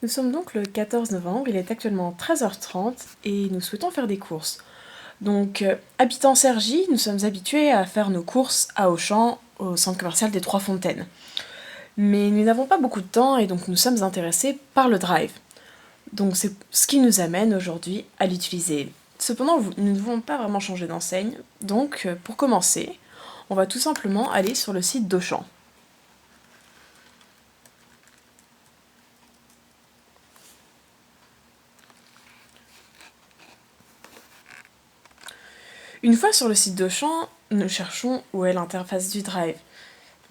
Nous sommes donc le 14 novembre, il est actuellement 13h30 et nous souhaitons faire des courses. Donc, habitant Cergy, nous sommes habitués à faire nos courses à Auchan, au centre commercial des Trois Fontaines. Mais nous n'avons pas beaucoup de temps et donc nous sommes intéressés par le drive. Donc c'est ce qui nous amène aujourd'hui à l'utiliser. Cependant, nous ne voulons pas vraiment changer d'enseigne, donc pour commencer, on va tout simplement aller sur le site d'Auchan. Une fois sur le site d'Auchan, nous cherchons où est l'interface du drive.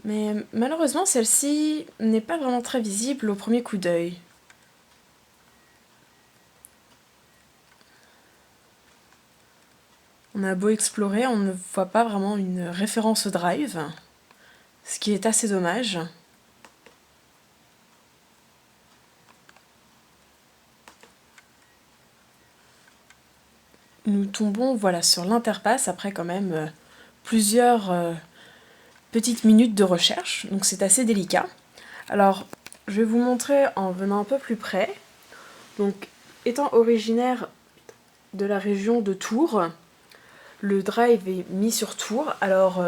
Mais malheureusement, celle-ci n'est pas vraiment très visible au premier coup d'œil. On a beau explorer, on ne voit pas vraiment une référence au drive, ce qui est assez dommage. Nous tombons voilà, sur l'interface après quand même plusieurs petites minutes de recherche, donc c'est assez délicat. Alors, je vais vous montrer en venant un peu plus près. Donc, étant originaire de la région de Tours, le drive est mis sur Tours. Alors,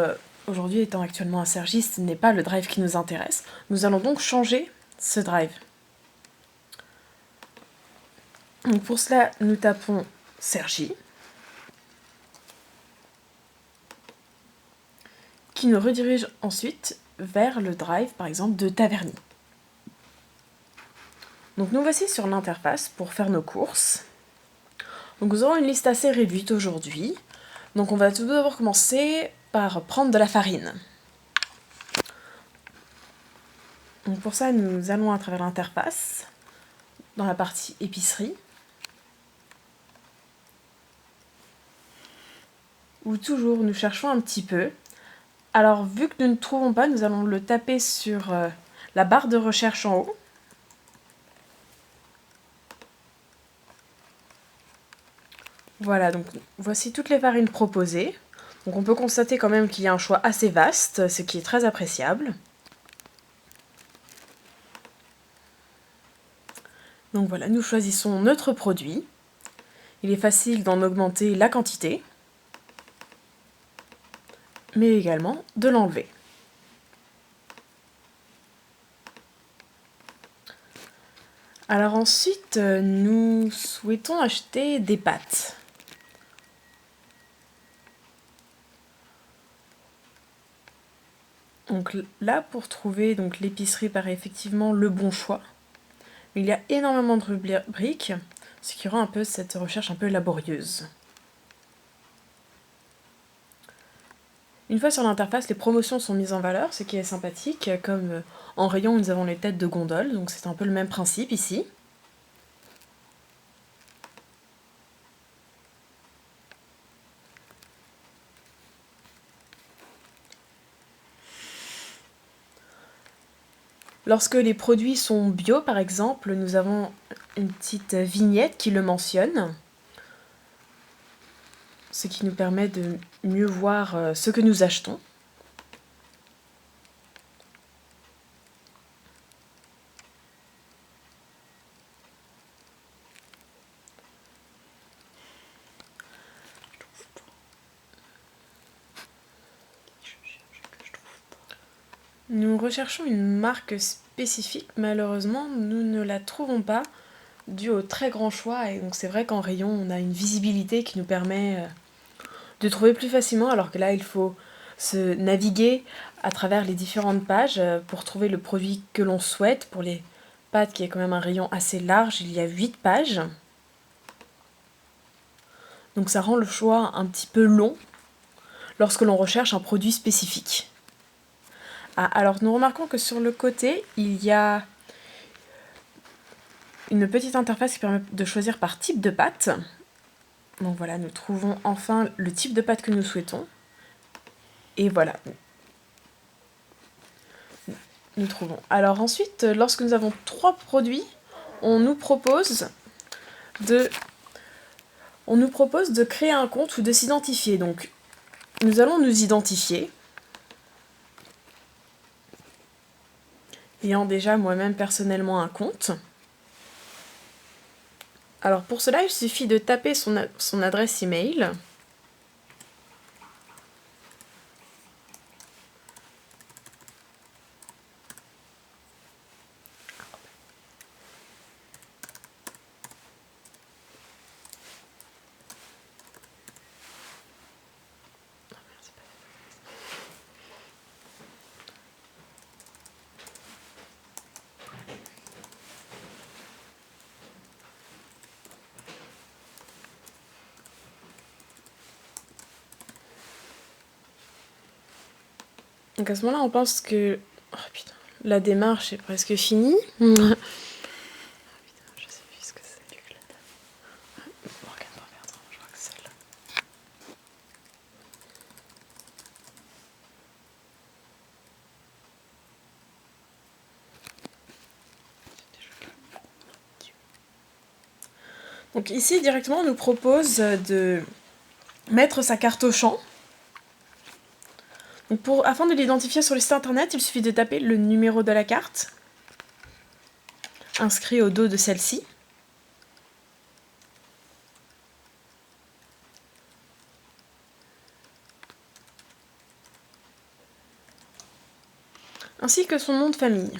aujourd'hui, étant actuellement à Cergy, ce n'est pas le drive qui nous intéresse. Nous allons donc changer ce drive. Donc pour cela, nous tapons Cergy, qui nous redirige ensuite vers le drive, par exemple, de Taverny. Donc nous voici sur l'interface pour faire nos courses. Donc nous aurons une liste assez réduite aujourd'hui. Donc on va tout d'abord commencer par prendre de la farine. Donc pour ça, nous allons à travers l'interface, dans la partie épicerie, où toujours nous cherchons un petit peu. Alors vu que nous ne trouvons pas, nous allons le taper sur la barre de recherche en haut. Voilà, donc voici toutes les farines proposées. Donc on peut constater quand même qu'il y a un choix assez vaste, ce qui est très appréciable. Donc voilà, nous choisissons notre produit. Il est facile d'en augmenter la quantité, mais également de l'enlever. Alors ensuite, nous souhaitons acheter des pâtes. Donc là, pour trouver donc l'épicerie paraît effectivement le bon choix. Mais il y a énormément de rubriques, ce qui rend un peu cette recherche un peu laborieuse. Une fois sur l'interface, les promotions sont mises en valeur, ce qui est sympathique, comme en rayon nous avons les têtes de gondole, donc c'est un peu le même principe ici. Lorsque les produits sont bio, par exemple, nous avons une petite vignette qui le mentionne, ce qui nous permet de mieux voir ce que nous achetons. Nous recherchons une marque spécifique, malheureusement nous ne la trouvons pas, dû au très grand choix, et donc c'est vrai qu'en rayon on a une visibilité qui nous permet de trouver plus facilement, alors que là il faut se naviguer à travers les différentes pages pour trouver le produit que l'on souhaite. Pour les pâtes, qui est quand même un rayon assez large, il y a 8 pages. Donc ça rend le choix un petit peu long lorsque l'on recherche un produit spécifique. Ah, alors nous remarquons que sur le côté, il y a une petite interface qui permet de choisir par type de pâte. Donc voilà, nous trouvons enfin le type de pâte que nous souhaitons. Et voilà, nous trouvons. Alors ensuite, lorsque nous avons 3 produits, on nous propose de créer un compte ou de s'identifier. Donc nous allons nous identifier. Ayant déjà moi-même personnellement un compte. Alors pour cela, il suffit de taper son adresse email. Donc à ce moment-là, on pense que oh, putain, la démarche est presque finie. Putain, je sais plus ce que c'est. Morgane Bertrand, je crois que c'est celle-là. Donc ici, directement, on nous propose de mettre sa carte Auchan. Donc afin de l'identifier sur le site internet, il suffit de taper le numéro de la carte, inscrit au dos de celle-ci. Ainsi que son nom de famille.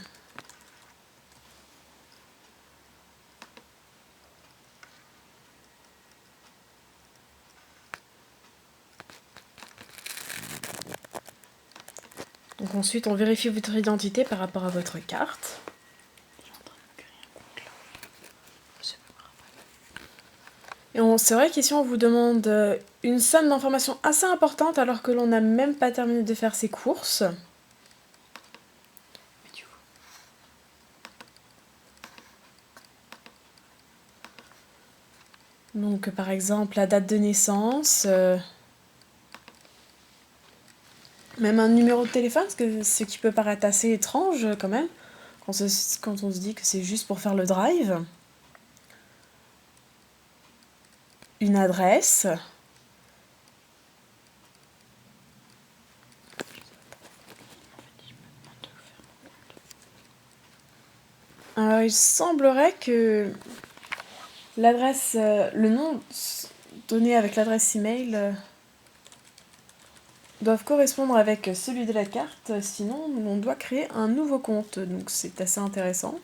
Donc ensuite, on vérifie votre identité par rapport à votre carte. Et c'est vrai qu'ici, on vous demande une somme d'informations assez importante alors que l'on n'a même pas terminé de faire ses courses. Donc par exemple, la date de naissance, même un numéro de téléphone, ce qui peut paraître assez étrange quand même, quand on se dit que c'est juste pour faire le drive. Une adresse. Il semblerait que l'adresse, le nom donné avec l'adresse email doivent correspondre avec celui de la carte, sinon on doit créer un nouveau compte, donc c'est assez intéressant.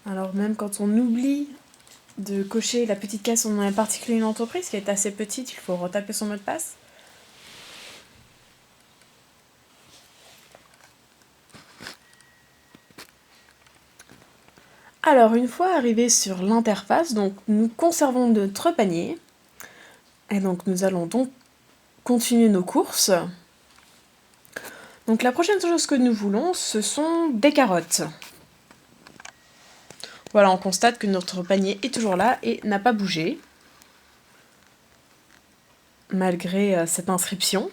Alors même quand on oublie de cocher la petite case on a particulier une entreprise qui est assez petite, il faut retaper son mot de passe. Alors une fois arrivé sur l'interface, donc nous conservons notre panier. Et donc nous allons donc continuer nos courses. Donc la prochaine chose que nous voulons, ce sont des carottes. Voilà, on constate que notre panier est toujours là et n'a pas bougé, malgré cette inscription.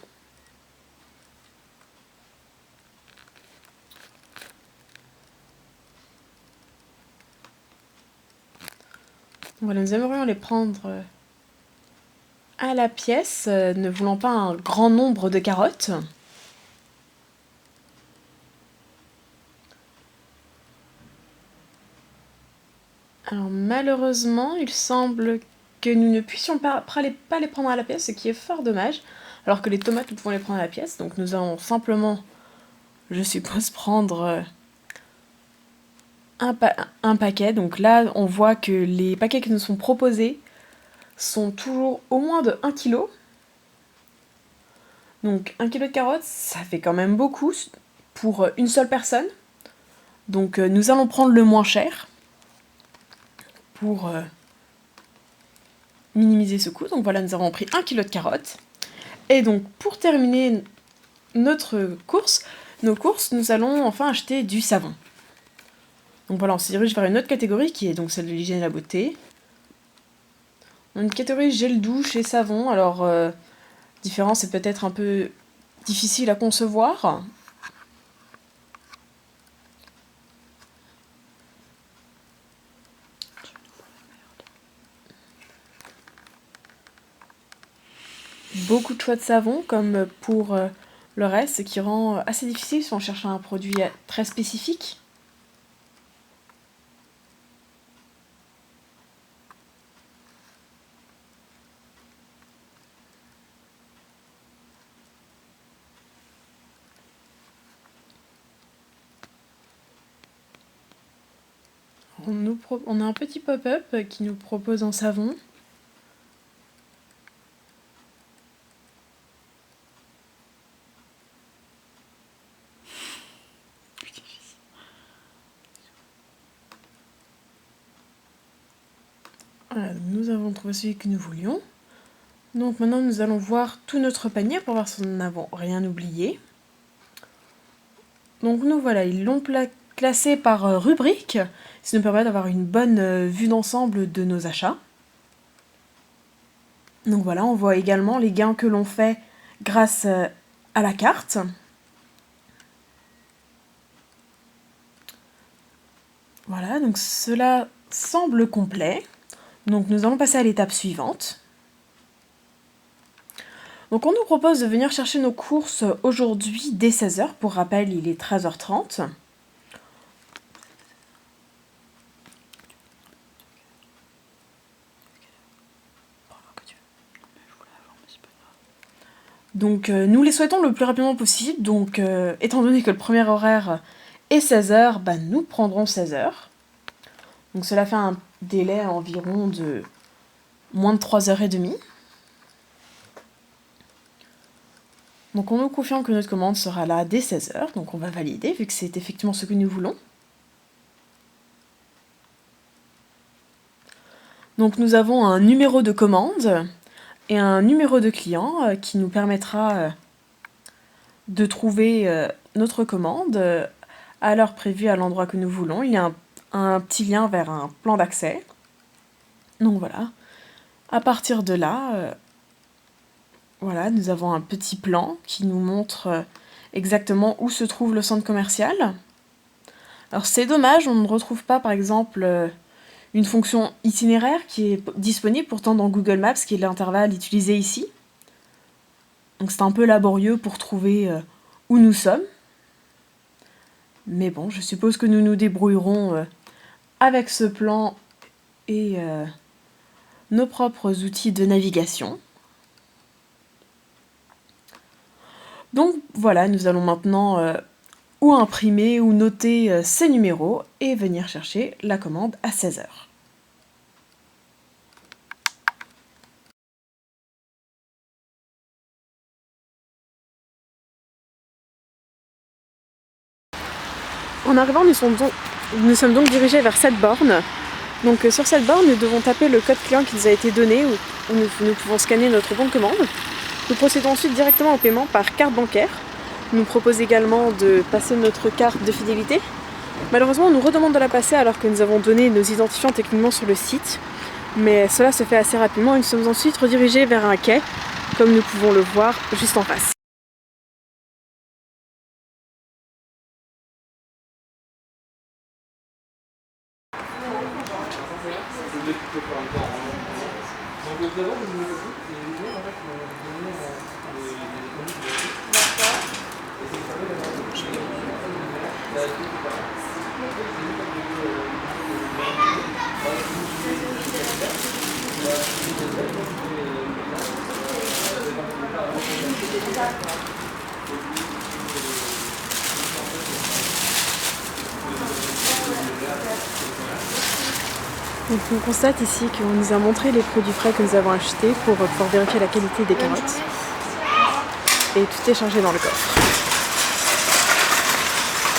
Voilà, nous aimerions les prendre à la pièce, ne voulant pas un grand nombre de carottes. Alors malheureusement, il semble que nous ne puissions pas les prendre à la pièce, ce qui est fort dommage, alors que les tomates, nous pouvons les prendre à la pièce. Donc nous allons simplement, je suppose, prendre un paquet. Donc là, on voit que les paquets qui nous sont proposés sont toujours au moins de 1 kg. Donc 1 kg de carottes, ça fait quand même beaucoup pour une seule personne. Donc nous allons prendre le moins cher pour minimiser ce coût. Donc voilà, nous avons pris 1 kg de carottes. Et donc pour terminer notre course, nos courses, nous allons enfin acheter du savon. Donc voilà, on se dirige vers une autre catégorie qui est donc celle de l'hygiène et la beauté. On a une catégorie gel douche et savon. Alors, différence est peut-être un peu difficile à concevoir. beaucoup de choix de savon, comme pour le reste, ce qui rend assez difficile si on cherche un produit très spécifique. On a un petit pop-up qui nous propose un savon. Voilà, nous avons trouvé celui que nous voulions. Donc maintenant nous allons voir tout notre panier pour voir si nous n'avons rien oublié. Donc nous voilà, ils l'ont classé par rubrique, ce qui nous permet d'avoir une bonne vue d'ensemble de nos achats. Donc voilà, on voit également les gains que l'on fait grâce à la carte. Voilà, donc cela semble complet. Donc nous allons passer à l'étape suivante. Donc on nous propose de venir chercher nos courses aujourd'hui dès 16h. Pour rappel, il est 13h30. Donc nous les souhaitons le plus rapidement possible. Donc étant donné que le premier horaire est 16h, bah, nous prendrons 16h. Donc cela fait un délai environ de moins de 3h30. Donc on nous confirme que notre commande sera là dès 16h, donc on va valider vu que c'est effectivement ce que nous voulons. Donc nous avons un numéro de commande et un numéro de client qui nous permettra de trouver notre commande à l'heure prévue à l'endroit que nous voulons. Il y a un petit lien vers un plan d'accès. Donc voilà. À partir de là, voilà, nous avons un petit plan qui nous montre exactement où se trouve le centre commercial. Alors c'est dommage, on ne retrouve pas par exemple une fonction itinéraire qui est disponible pourtant dans Google Maps, qui est l'intervalle utilisé ici. Donc c'est un peu laborieux pour trouver où nous sommes. Mais bon, je suppose que nous nous débrouillerons avec ce plan et nos propres outils de navigation. Donc voilà, nous allons maintenant ou imprimer ou noter ces numéros et venir chercher la commande à 16h. En arrivant, nous sommes donc dirigés vers cette borne. Donc sur cette borne, nous devons taper le code client qui nous a été donné, où nous pouvons scanner notre bon de commande. Nous procédons ensuite directement au paiement par carte bancaire. On nous propose également de passer notre carte de fidélité. Malheureusement, on nous redemande de la passer alors que nous avons donné nos identifiants techniquement sur le site. Mais cela se fait assez rapidement et nous sommes ensuite redirigés vers un quai, comme nous pouvons le voir juste en face. Donc on constate ici qu'on nous a montré les produits frais que nous avons achetés pour pouvoir vérifier la qualité des carottes. Et tout est chargé dans le coffre.